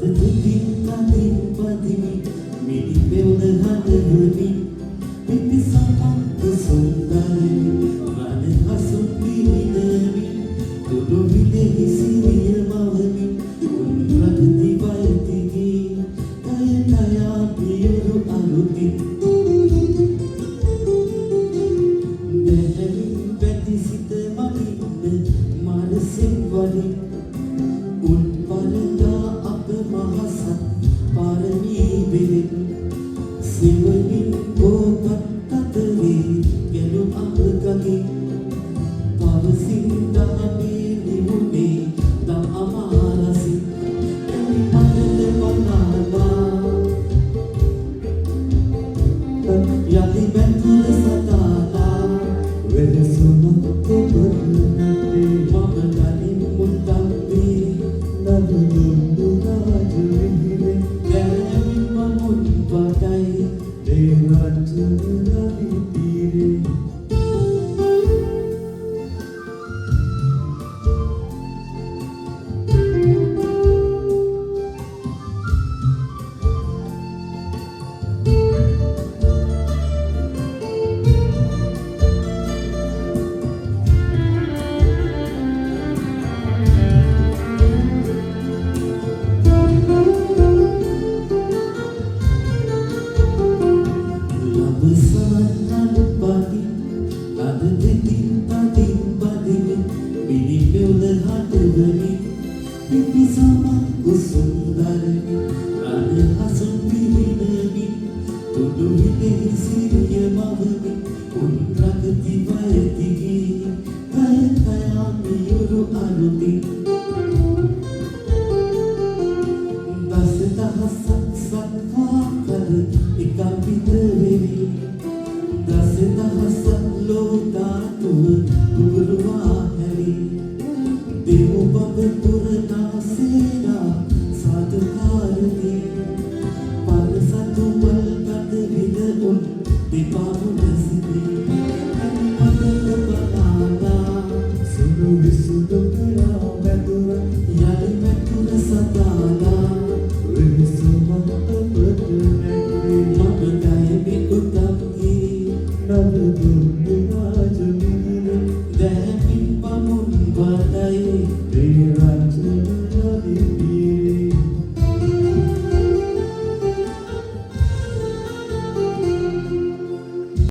දෙතින් කලින් පදිමි මිදි පෙවන හදවනි පිපි සමක් සුන්දරි රණ හසුන් විනිදවි දුඩු විදෙහි සිරිය මවමි උන් ප්‍රගති වයතිගි කය කයා පියරු අලුති දැහැමින් වැති සිත මනින්න මානසින් වලින් උන් පරදා අප මහසත් පාරමී වෙලින් සිවමින් බෝපත් අතරේ ගැලු අමගගේ පවසින් දහමේ නිමුණේ දම් අමාරසි එමි පදල වනාලා යලි බැතුල සතාලා වෙනසුනක් ඔබනටේ මම ගලින් මුත්තම් වේ නදුදුන්දු රාජු විහිරේ කැරමින් මමුන් පටයි දේවරජු රවි තීරේ පිපි සමක් සුන්දරි රණ හසුන් විහිදවි දුඩු විදෙහි සිරිය මවමි උන් ප්‍රගති වයතිගි කය කයා පියුරු අලුති දස දහසක් සත්වා කර එක පිට වෙවි දස දහසක් ලෝධාතුව කුරුවා හැරි දෙව් බඹ පුරනා සේනා සාධකාරති පරසතු වල් ගත විද උන් දෙපාමුණ සිදී අනිපතල බනාලා සුදු විසුදු කලා වැදුර යලි මැතුර සතාලා වෙනසුමක් ඔබට නැග්වේ මම ගයමි උතම්හි නදුදුන්දු රාජ විහිරේ දැහැමින් පමුන් වටයි